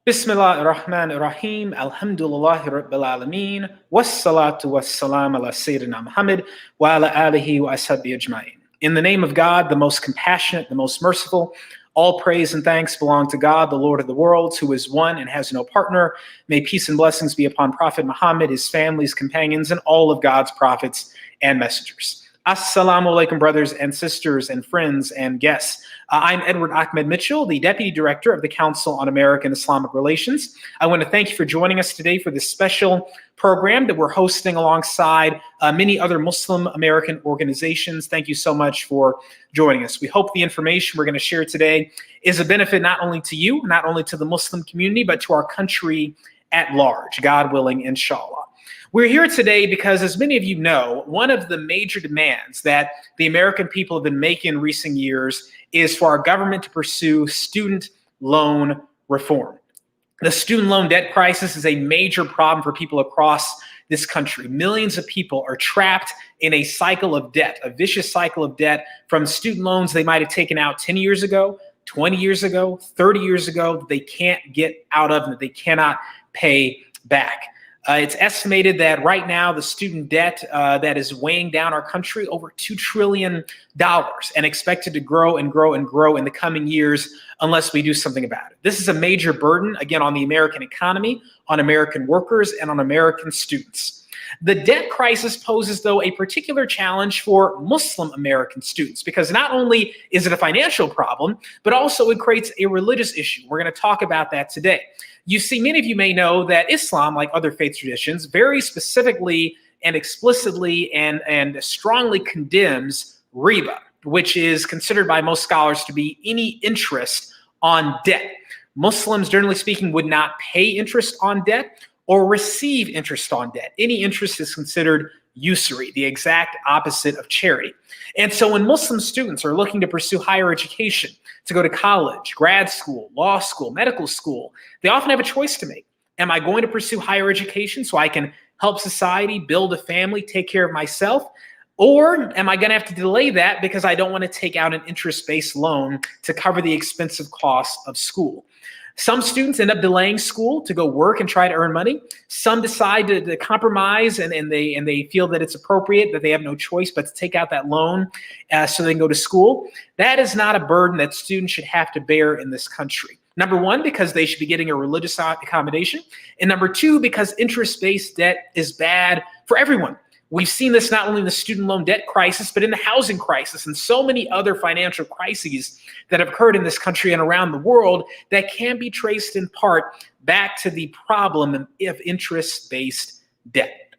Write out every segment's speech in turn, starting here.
Bismillah ar-Rahman ar-Rahim, Alhamdulillahi Rabbil Alameen, Wassalatu wassalam ala Sayyidina Muhammad, wa ala alihi wa ashabihi ajma'in. In the name of God, the most compassionate, the most merciful, all praise and thanks belong to God, the Lord of the worlds, who is one and has no partner. May peace and blessings be upon Prophet Muhammad, his family, his companions, and all of God's prophets and messengers. Assalamu alaikum, brothers and sisters and friends and guests. I'm Edward Ahmed Mitchell, the Deputy Director of the Council on American Islamic Relations. I want to thank you for joining us today for this special program that we're hosting alongside many other Muslim American organizations. Thank you so much for joining us. We hope the information we're going to share today is a benefit not only to you, not only to the Muslim community, but to our country at large, God willing, inshallah. We're here today because, as many of you know, one of the major demands that the American people have been making in recent years is for our government to pursue student loan reform. The student loan debt crisis is a major problem for people across this country. Millions of people are trapped in a cycle of debt, a vicious cycle of debt from student loans they might have taken out 10 years ago, 20 years ago, 30 years ago, that they can't get out of and that they cannot pay back. It's estimated that right now the student debt that is weighing down our country over $2 trillion and expected to grow and grow and grow in the coming years unless we do something about it. This is a major burden, again, on the American economy, on American workers, and on American students. The debt crisis poses, though, a particular challenge for Muslim American students because not only is it a financial problem, but also it creates a religious issue. We're going to talk about that today. You see, many of you may know that Islam, like other faith traditions, very specifically and explicitly and strongly condemns riba, which is considered by most scholars to be any interest on debt. Muslims, generally speaking, would not pay interest on debt or receive interest on debt. Any interest is considered usury, the exact opposite of charity. And so when Muslim students are looking to pursue higher education, to go to college, grad school, law school, medical school, they often have a choice to make. Am I going to pursue higher education so I can help society, build a family, take care of myself? Or am I going to have to delay that because I don't want to take out an interest-based loan to cover the expensive costs of school? Some students end up delaying school to go work and try to earn money. Some decide to compromise and they feel that it's appropriate, that they have no choice but to take out that loan so they can go to school. That is not a burden that students should have to bear in this country. Number one, because they should be getting a religious accommodation. And number two, because interest-based debt is bad for everyone. We've seen this not only in the student loan debt crisis, but in the housing crisis and so many other financial crises that have occurred in this country and around the world that can be traced in part back to the problem of interest-based debt.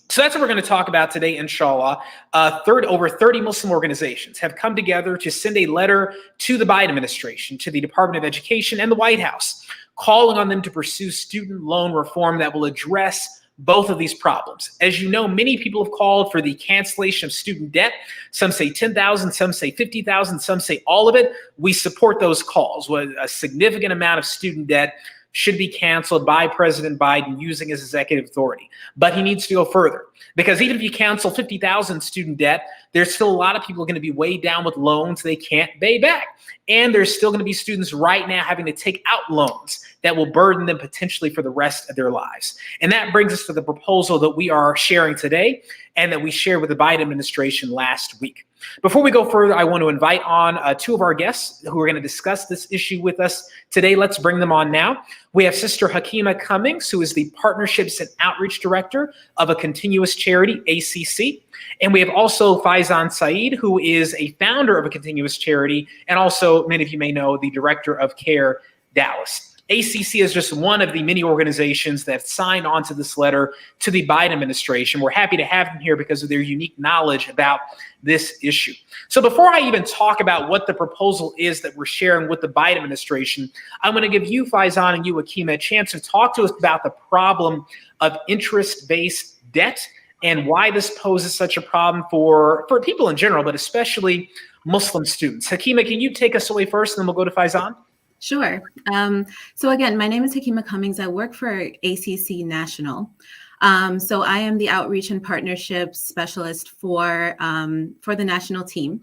So that's what we're going to talk about today, inshallah. Over 30 Muslim organizations have come together to send a letter to the Biden administration, to the Department of Education and the White House, calling on them to pursue student loan reform that will address both of these problems. As you know, many people have called for the cancellation of student debt. Some say 10,000, some say 50,000, some say all of it. We support those calls. A significant amount of student debt should be canceled by President Biden using his executive authority. But he needs to go further because even if you cancel 50,000 student debt, there's still a lot of people going to be weighed down with loans they can't pay back. And there's still going to be students right now having to take out loans that will burden them potentially for the rest of their lives. And that brings us to the proposal that we are sharing today and that we shared with the Biden administration last week. Before we go further, I want to invite on two of our guests who are going to discuss this issue with us today. Let's bring them on now. We have Sister Hakima Cummings, who is the Partnerships and Outreach Director of a continuous charity, ACC. And we have also Faizan Saeed, who is a founder of a continuous charity, and also, many of you may know, the Director of CARE Dallas. ACC is just one of the many organizations that signed on to this letter to the Biden administration. We're happy to have them here because of their unique knowledge about this issue. So before I even talk about what the proposal is that we're sharing with the Biden administration, I'm going to give you, Faizan, and you, Hakima, a chance to talk to us about the problem of interest-based debt and why this poses such a problem for people in general, but especially Muslim students. Hakima, can you take us away first, and then we'll go to Faizan? Sure. So again, my name is Hakima Cummings. I work for ACC National. So I am the outreach and partnerships specialist for the national team.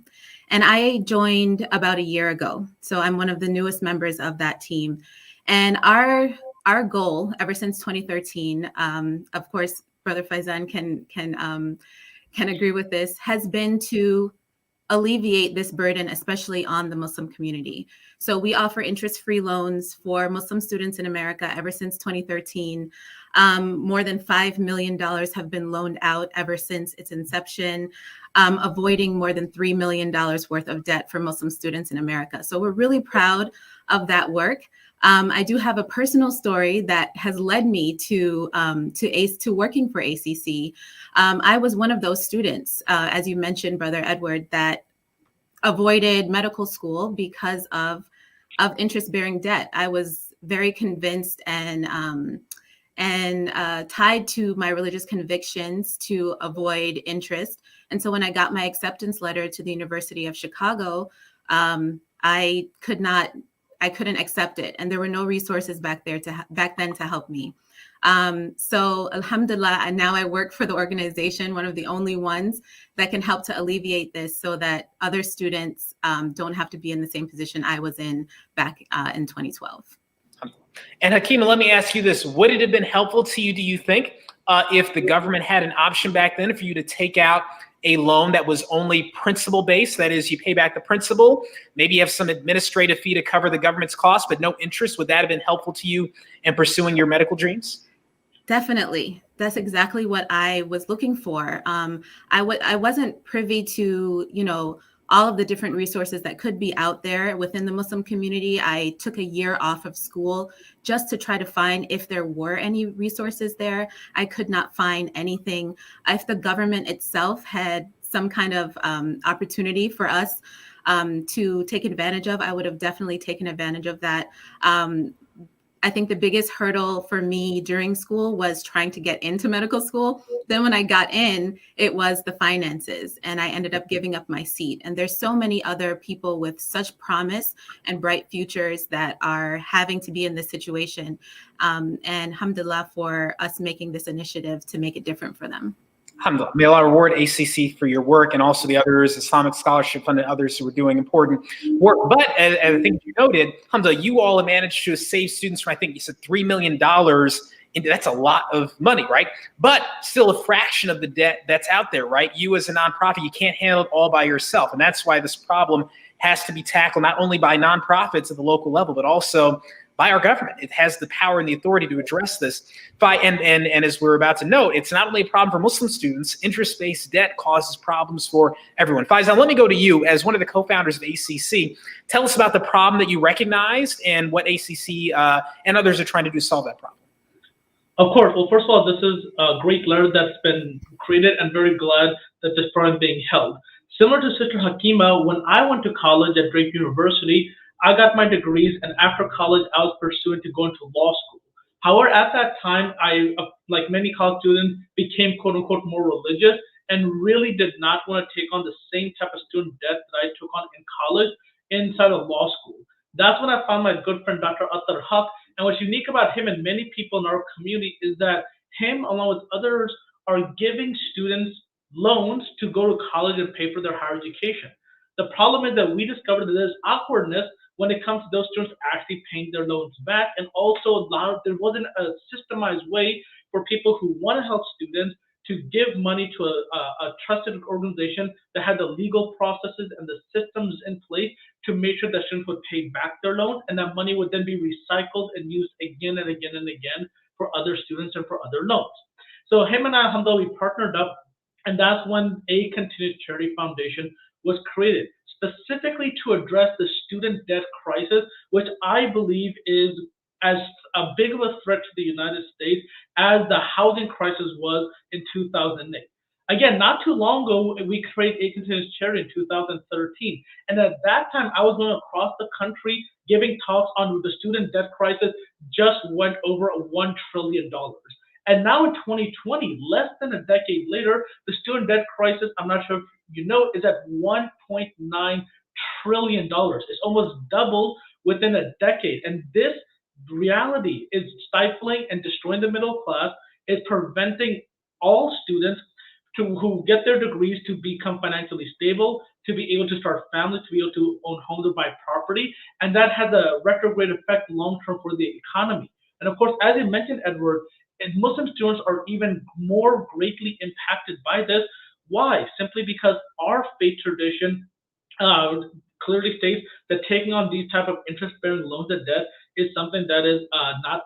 And I joined about a year ago. So I'm one of the newest members of that team. And our our goal ever since 2013, of course, Brother Faizan can agree with this, has been to alleviate this burden, especially on the Muslim community. So we offer interest-free loans for Muslim students in America ever since 2013. More than $5 million have been loaned out ever since its inception, avoiding more than $3 million worth of debt for Muslim students in America. So we're really proud of that work. I do have a personal story that has led me to working for ACC. I was one of those students, as you mentioned, Brother Edward, that avoided medical school because of interest-bearing debt. I was very convinced and tied to my religious convictions to avoid interest. And so when I got my acceptance letter to the University of Chicago, I couldn't accept it, and there were no resources back then to help me. So alhamdulillah, and now I work for the organization, one of the only ones that can help to alleviate this so that other students don't have to be in the same position I was in back in 2012. And Hakima, let me ask you this. Would it have been helpful to you, do you think, if the government had an option back then for you to take out a loan that was only principal based? That is, you pay back the principal, maybe you have some administrative fee to cover the government's costs, but no interest. Would that have been helpful to you in pursuing your medical dreams? Definitely. That's exactly what I was looking for. I wasn't privy to, all of the different resources that could be out there within the Muslim community. I took a year off of school just to try to find if there were any resources there. I could not find anything. If the government itself had some kind of opportunity for us to take advantage of, I would have definitely taken advantage of that. I think the biggest hurdle for me during school was trying to get into medical school. Then when I got in, it was the finances, and I ended up giving up my seat. And there's so many other people with such promise and bright futures that are having to be in this situation. And alhamdulillah for us making this initiative to make it different for them. Alhamdulillah. May Allah reward ACC for your work, and also the others, Islamic Scholarship Fund and others who are doing important work. But as I think you noted, alhamdulillah, you all have managed to save students from, I think you said $3 million. That's a lot of money, right? But still a fraction of the debt that's out there, right? You as a nonprofit, you can't handle it all by yourself. And that's why this problem has to be tackled not only by nonprofits at the local level, but also by our government. It has the power and the authority to address this. And as we're about to note, it's not only a problem for Muslim students. Interest-based debt causes problems for everyone. Faizan, let me go to you as one of the co-founders of ACC. Tell us about the problem that you recognized and what ACC and others are trying to do to solve that problem. Of course. Well, first of all, this is a great letter that's been created, and very glad that this program is being held. Similar to Sister Hakima, when I went to college at Drake University, I got my degrees, and after college, I was pursuing to go into law school. However, at that time, I, like many college students, became quote-unquote more religious and really did not want to take on the same type of student debt that I took on in college inside of law school. That's when I found my good friend, Dr. Attar Haq, and what's unique about him and many people in our community is that him, along with others, are giving students loans to go to college and pay for their higher education. The problem is that we discovered that there's awkwardness when it comes to those students actually paying their loans back, and also there wasn't a systemized way for people who want to help students to give money to a trusted organization that had the legal processes and the systems in place to make sure that students would pay back their loans, and that money would then be recycled and used again and again and again for other students and for other loans. So him and I, alhamdulillah, we partnered up, and that's when a continuous charity foundation was created, specifically to address the student debt crisis, which I believe is as big of a threat to the United States as the housing crisis was in 2008. Again, not too long ago, we created a continuous charity in 2013. And at that time, I was going across the country giving talks on the student debt crisis just went over $1 trillion. And now in 2020, less than a decade later, the student debt crisis, I'm not sure if you know, is at $1.9 trillion. It's almost doubled within a decade. And this reality is stifling and destroying the middle class. It's preventing all students who get their degrees to become financially stable, to be able to start families, to be able to own homes or buy property. And that has a retrograde effect long-term for the economy. And of course, as you mentioned, Edward, and Muslim students are even more greatly impacted by this. Why? Simply because our faith tradition uh, clearly states that taking on these type of interest-bearing loans and debt is something that is not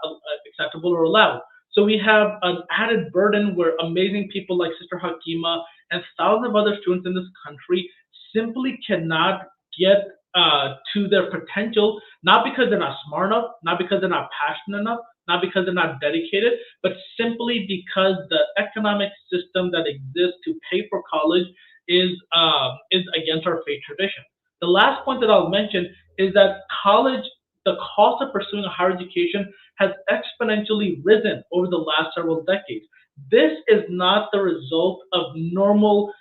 acceptable or allowed. So we have an added burden where amazing people like Sister Hakima and thousands of other students in this country simply cannot get to their potential, not because they're not smart enough, not because they're not passionate enough, not because they're not dedicated, but simply because the economic system that exists to pay for college is against our faith tradition. The last point that I'll mention is that college, the cost of pursuing a higher education has exponentially risen over the last several decades. This is not the result of normal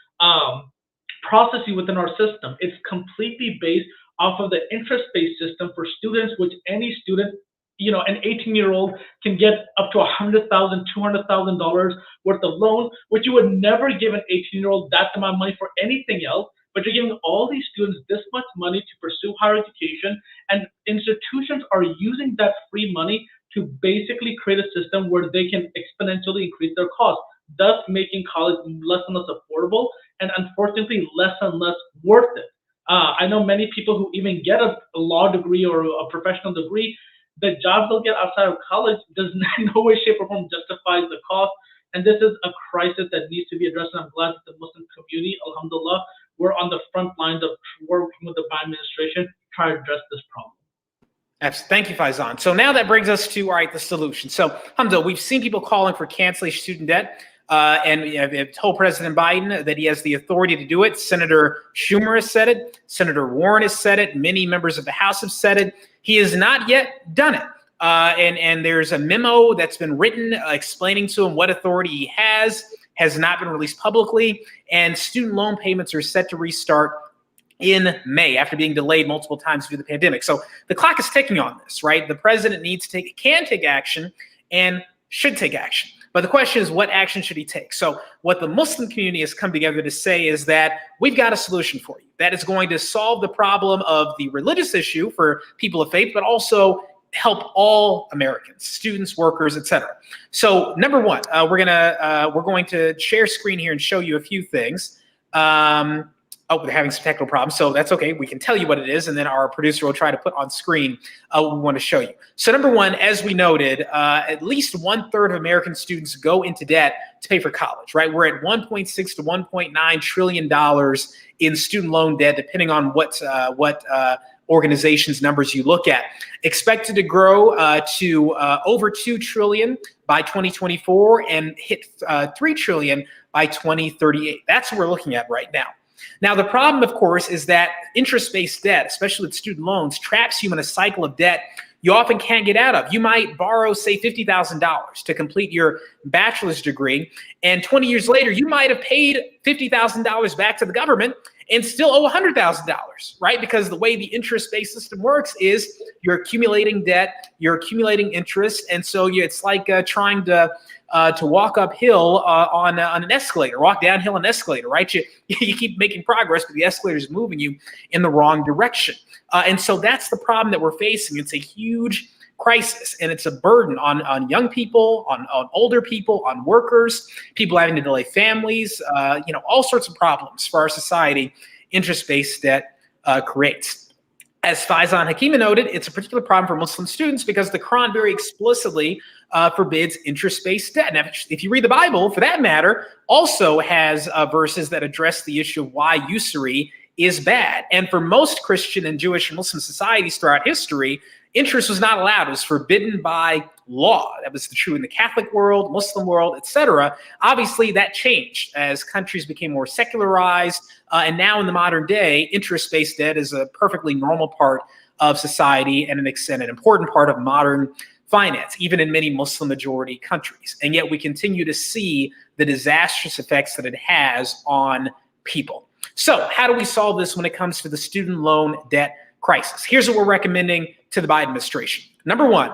processing within our system. It's completely based off of the interest-based system for students, which any student, an 18-year-old can get up to $100,000, $200,000 worth of loans, which you would never give an 18-year-old that amount of money for anything else. But you're giving all these students this much money to pursue higher education, and institutions are using that free money to basically create a system where they can exponentially increase their costs, thus making college less and less affordable, and unfortunately less and less worth it. I know many people who even get a law degree or a professional degree, the jobs they'll get outside of college does in no way, shape, or form justifies the cost. And this is a crisis that needs to be addressed. And I'm glad that the Muslim community, alhamdulillah, we're on the front lines of working with the Biden administration to try to address this problem. Absolutely. Thank you, Faizan. So now that brings us to, all right, the solution. So, alhamdulillah, we've seen people calling for canceling student debt. And we have told President Biden that he has the authority to do it. Senator Schumer has said it. Senator Warren has said it. Many members of the House have said it. He has not yet done it. And there's a memo that's been written explaining to him what authority he has not been released publicly. And student loan payments are set to restart in May after being delayed multiple times due to the pandemic. So the clock is ticking on this, right? The president can take action and should take action. But the question is, what action should he take? So what the Muslim community has come together to say is that we've got a solution for you that is going to solve the problem of the religious issue for people of faith, but also help all Americans, students, workers, etc. So number one, we're going to share screen here and show you a few things. Oh, they're having some technical problems, so that's okay. We can tell you what it is, and then our producer will try to put on screen what we want to show you. So number one, as we noted, at least 1/3 of American students go into debt to pay for college, right? We're at $1.6 to $1.9 trillion in student loan debt, depending on what organization's numbers you look at. Expected to grow to over $2 trillion by 2024 and hit $3 trillion by 2038. That's what we're looking at right now. Now, the problem, of course, is that interest-based debt, especially with student loans, traps you in a cycle of debt you often can't get out of. You might borrow, say, $50,000 to complete your bachelor's degree, and 20 years later, you might have paid $50,000 back to the government and still owe $100,000, right? Because the way the interest-based system works is you're accumulating debt, you're accumulating interest, and so it's like trying to walk uphill on an escalator, walk downhill on an escalator, right? You keep making progress, but the escalator is moving you in the wrong direction. And so that's the problem that we're facing. It's a huge crisis, and it's a burden on young people, on older people, on workers, people having to delay families, all sorts of problems for our society interest-based debt creates. As Faizan Hakima noted, it's a particular problem for Muslim students because the Quran very explicitly forbids interest-based debt. Now, if you read the Bible, for that matter, also has verses that address the issue of why usury is bad. And for most Christian and Jewish and Muslim societies throughout history, interest was not allowed. It was forbidden by law. That was true in the Catholic world, Muslim world, etc. Obviously, that changed as countries became more secularized. And now in the modern day, interest-based debt is a perfectly normal part of society and an important part of modern finance, even in many Muslim majority countries. And yet we continue to see the disastrous effects that it has on people. So how do we solve this when it comes to the student loan debt crisis? Here's what we're recommending to the Biden administration. Number one,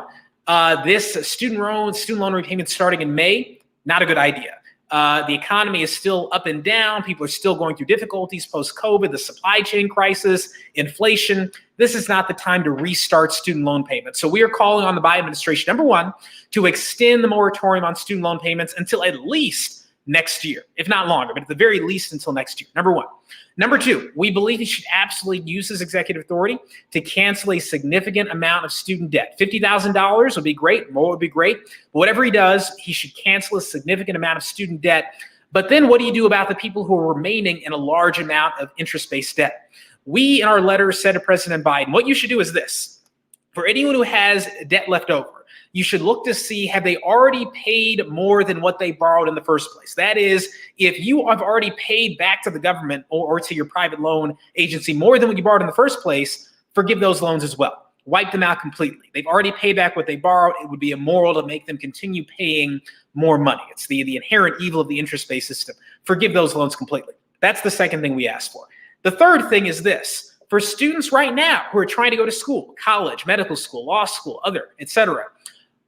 this student loan repayment starting in May, not a good idea. The economy is still up and down. People are still going through difficulties post-COVID, the supply chain crisis, inflation. This is not the time to restart student loan payments. So we are calling on the Biden administration, number one, to extend the moratorium on student loan payments until at least next year, if not longer, but at the very least until next year, number one. Number two, we believe he should absolutely use his executive authority to cancel a significant amount of student debt. $50,000 would be great, more would be great, but whatever he does, he should cancel a significant amount of student debt. But then what do you do about the people who are remaining in a large amount of interest-based debt? We, in our letter, said to President Biden, what you should do is this. For anyone who has debt left over, you should look to see, have they already paid more than what they borrowed in the first place? That is, if you have already paid back to the government or to your private loan agency more than what you borrowed in the first place, forgive those loans as well. Wipe them out completely. They've already paid back what they borrowed. It would be immoral to make them continue paying more money. It's the inherent evil of the interest-based system. Forgive those loans completely. That's the second thing we asked for. The third thing is this. For students right now who are trying to go to school, college, medical school, law school, other, etc.,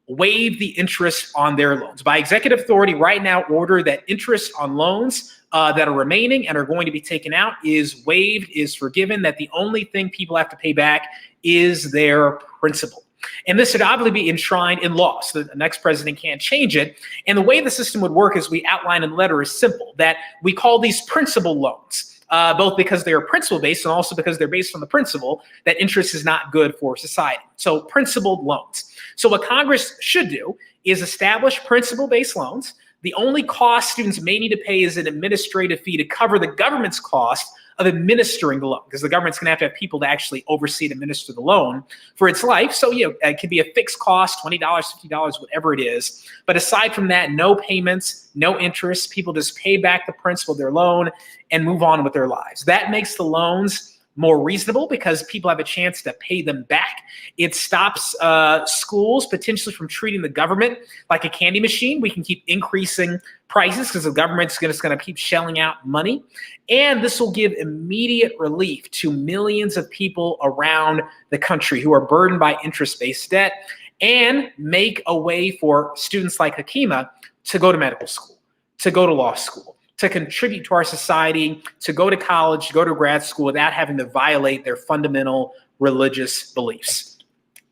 waive the interest on their loans. By executive authority right now, order that interest on loans that are remaining and are going to be taken out is waived, is forgiven, that the only thing people have to pay back is their principal. And this should obviously be enshrined in law, so the next president can't change it. And the way the system would work, as we outline in the letter, is simple, that we call these principal loans. Both because they are principle-based and also because they're based on the principle that interest is not good for society. So principled loans. So what Congress should do is establish principle-based loans. The only cost students may need to pay is an administrative fee to cover the government's cost of administering the loan, because the government's going to have people to actually oversee and administer the loan for its life. So, it could be a fixed cost, $20, $50, whatever it is. But aside from that, no payments, no interest. People just pay back the principal of their loan and move on with their lives. That makes the loans more reasonable because people have a chance to pay them back. It stops schools potentially from treating the government like a candy machine. We can keep increasing prices because the government's just going to keep shelling out money. And this will give immediate relief to millions of people around the country who are burdened by interest-based debt, and make a way for students like Hakima to go to medical school, to go to law school, to contribute to our society, to go to college, to go to grad school without having to violate their fundamental religious beliefs.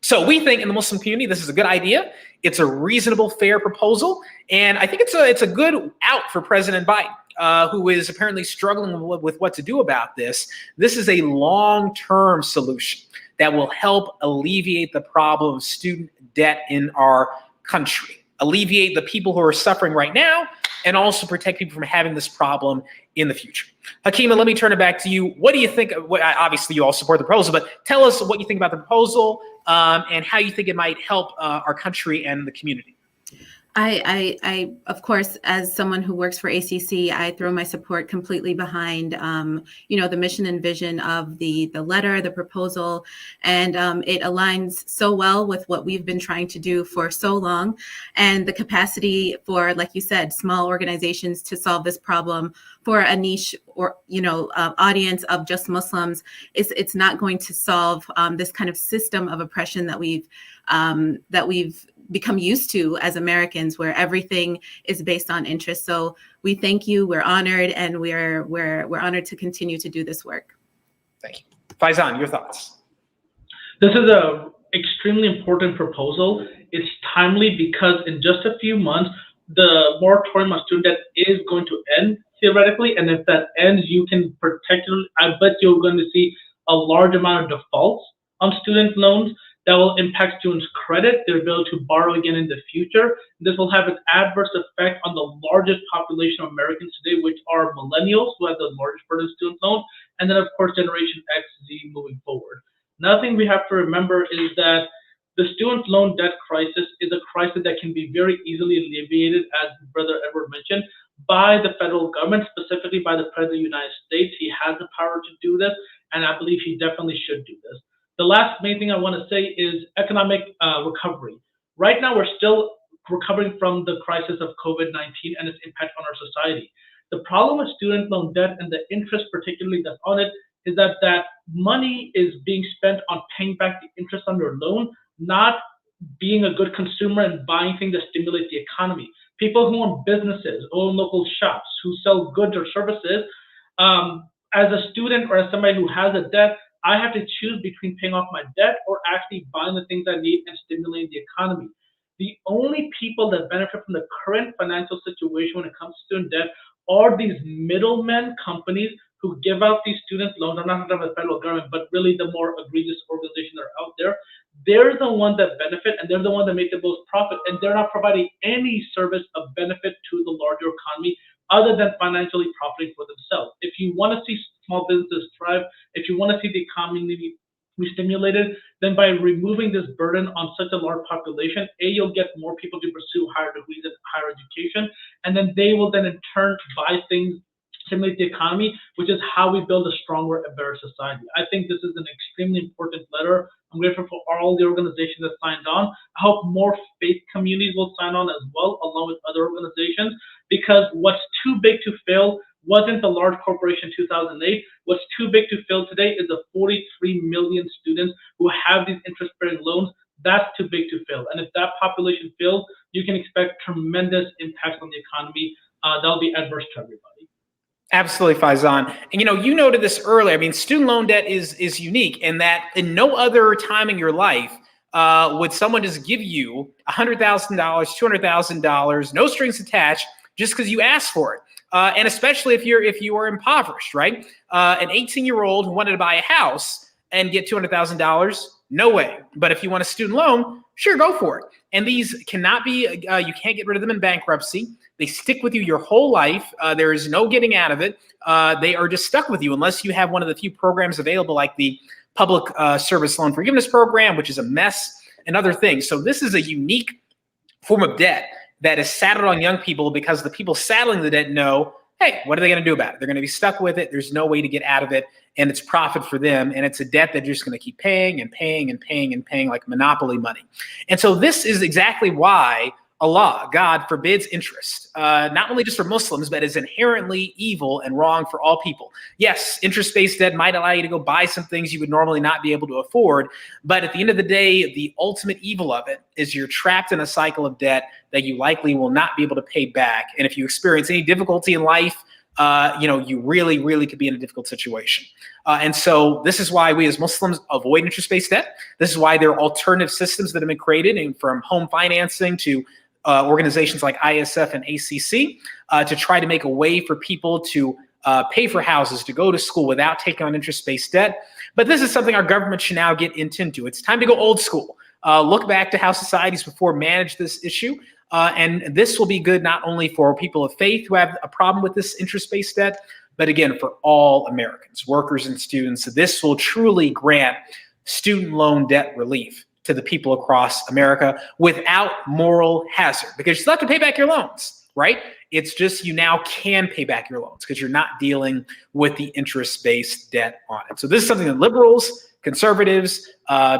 So we think in the Muslim community, this is a good idea. It's a reasonable, fair proposal. And I think it's a good out for President Biden, who is apparently struggling with what to do about this. This is a long-term solution that will help alleviate the problem of student debt in our country, alleviate the people who are suffering right now, and also protect people from having this problem in the future. Hakima, let me turn it back to you. What do you think? Obviously, you all support the proposal, but tell us what you think about the proposal and how you think it might help our country and the community. I, of course, as someone who works for ACC, I throw my support completely behind, the mission and vision of the letter, the proposal, and it aligns so well with what we've been trying to do for so long, and the capacity for, like you said, small organizations to solve this problem for a niche or audience of just Muslims. It's not going to solve this kind of system of oppression that we've become used to as Americans, where everything is based on interest. So we thank you. We're honored, and we're honored to continue to do this work. Thank you. Faizan, your thoughts? This is a extremely important proposal. It's timely because in just a few months, the moratorium on student debt is going to end theoretically, and if that ends, you can I bet you're going to see a large amount of defaults on student loans that will impact students' credit, their ability to borrow again in the future. This will have an adverse effect on the largest population of Americans today, which are millennials, who have the largest burden of student loans, and then, of course, Generation X, Z moving forward. Another thing we have to remember is that the student loan debt crisis is a crisis that can be very easily alleviated, as Brother Edward mentioned, by the federal government, specifically by the President of the United States. He has the power to do this, and I believe he definitely should do this. The last main thing I want to say is economic recovery. Right now, we're still recovering from the crisis of COVID-19 and its impact on our society. The problem with student loan debt and the interest particularly that's on it is that money is being spent on paying back the interest on your loan, not being a good consumer and buying things that stimulate the economy. people who own businesses, own local shops, who sell goods or services. As a student or as somebody who has a debt, I have to choose between paying off my debt or actually buying the things I need and stimulating the economy. The only people that benefit from the current financial situation when it comes to student debt are these middlemen companies who give out these student loans. I'm not talking about the federal government, but really the more egregious organizations that are out there. They're the ones that benefit, and they're the ones that make the most profit, and they're not providing any service of benefit to the larger economy other than financially profiting for themselves. If you want to see small businesses thrive, if you want to see the economy be stimulated, then by removing this burden on such a large population, you'll get more people to pursue higher degrees and higher education, and then they will then in turn buy things, stimulate the economy, which is how we build a stronger and better society. I think this is an extremely important letter. I'm grateful for all the organizations that signed on. I hope more faith communities will sign on as well, along with other organizations, because what's too big to fail wasn't the large corporation 2008. What's too big to fail today is the 43 million students who have these interest-bearing loans. That's too big to fail. And if that population fails, you can expect tremendous impacts on the economy. That'll be adverse to everybody. Absolutely, Faizan. And you noted this earlier. I mean, student loan debt is unique in that in no other time in your life would someone just give you $100,000, $200,000, no strings attached, just because you asked for it. And especially if you are impoverished, right? An 18-year-old who wanted to buy a house and get $200,000, no way. But if you want a student loan, sure, go for it. And these cannot be, you can't get rid of them in bankruptcy. They stick with you your whole life. There is no getting out of it. They are just stuck with you unless you have one of the few programs available like the Public Service Loan Forgiveness Program, which is a mess, and other things. So this is a unique form of debt that is saddled on young people because the people saddling the debt know, hey, what are they going to do about it? They're going to be stuck with it. There's no way to get out of it, and it's profit for them, and it's a debt that they're just going to keep paying and paying and paying and paying like monopoly money. And so this is exactly why Allah, God, forbids interest, not only just for Muslims, but is inherently evil and wrong for all people. Yes, interest-based debt might allow you to go buy some things you would normally not be able to afford, but at the end of the day, the ultimate evil of it is you're trapped in a cycle of debt that you likely will not be able to pay back. And if you experience any difficulty in life, you really, really could be in a difficult situation. And so this is why we as Muslims avoid interest-based debt. This is why there are alternative systems that have been created, and from home financing to organizations like ISF and ACC to try to make a way for people to pay for houses, to go to school without taking on interest-based debt. But this is something our government should now get into. It's time to go old school. Look back to how societies before managed this issue. And this will be good not only for people of faith who have a problem with this interest-based debt, but again, for all Americans, workers and students. This will truly grant student loan debt relief to the people across America without moral hazard, because you still have to pay back your loans, right? It's just you now can pay back your loans because you're not dealing with the interest-based debt on it. So this is something that liberals, conservatives,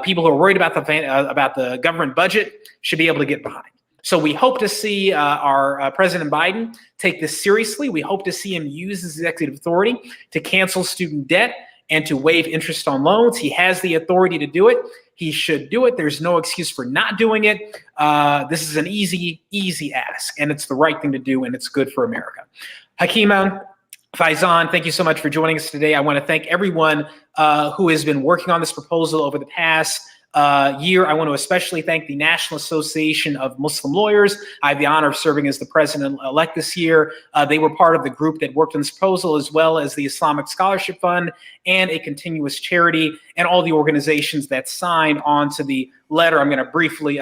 people who are worried about the government budget should be able to get behind. So we hope to see our President Biden take this seriously. We hope to see him use his executive authority to cancel student debt and to waive interest on loans. He has the authority to do it. He should do it. There's no excuse for not doing it. This is an easy ask, and it's the right thing to do, and it's good for America. Hakima, Faizan, thank you so much for joining us today. I want to thank everyone who has been working on this proposal over the past year. I want to especially thank the National Association of Muslim Lawyers. I have the honor of serving as the president-elect this year. They were part of the group that worked on this proposal, as well as the Islamic Scholarship Fund and a continuous charity, and all the organizations that signed on to the letter. I'm going to briefly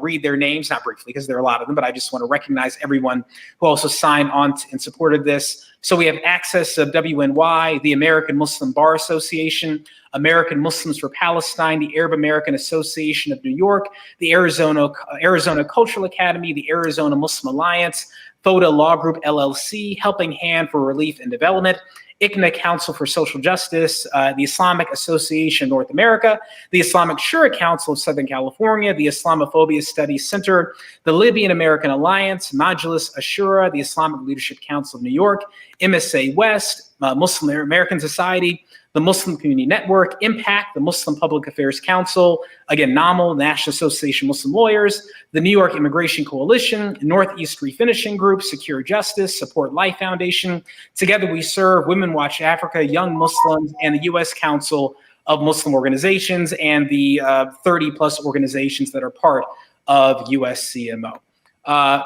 read their names, not briefly because there are a lot of them, but I just want to recognize everyone who also signed on and supported this. So we have Access of WNY, the American Muslim Bar Association, American Muslims for Palestine, the Arab American Association of New York, the Arizona Cultural Academy, the Arizona Muslim Alliance, FODA Law Group LLC, Helping Hand for Relief and Development, ICNA Council for Social Justice, the Islamic Association of North America, the Islamic Shura Council of Southern California, the Islamophobia Studies Center, the Libyan American Alliance, Majlis Ashura, the Islamic Leadership Council of New York, MSA West, Muslim American Society, the Muslim Community Network, Impact, the Muslim Public Affairs Council, again, NAML, National Association of Muslim Lawyers, the New York Immigration Coalition, Northeast Refinishing Group, Secure Justice, Support Life Foundation. Together we serve Women Watch Africa, Young Muslims, and the U.S. Council of Muslim Organizations, and the 30 plus organizations that are part of USCMO.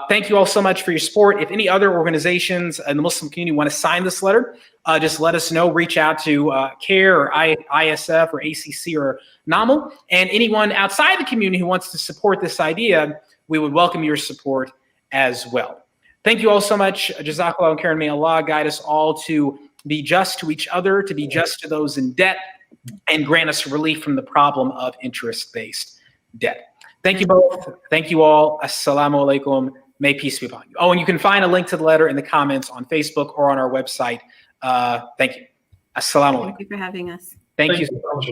Thank you all so much for your support. If any other organizations in the Muslim community want to sign this letter, just let us know. Reach out to CARE or ISF or ACC or NAML. And anyone outside the community who wants to support this idea, we would welcome your support as well. Thank you all so much. Jazakallah and Karen. May Allah guide us all to be just to each other, to be just to those in debt, and grant us relief from the problem of interest-based debt. Thank you both. Thank you all. Assalamu alaikum. May peace be upon you. Oh, and you can find a link to the letter in the comments on Facebook or on our website. Thank you. Assalamu alaikum. Thank you for having us. Thank you so much.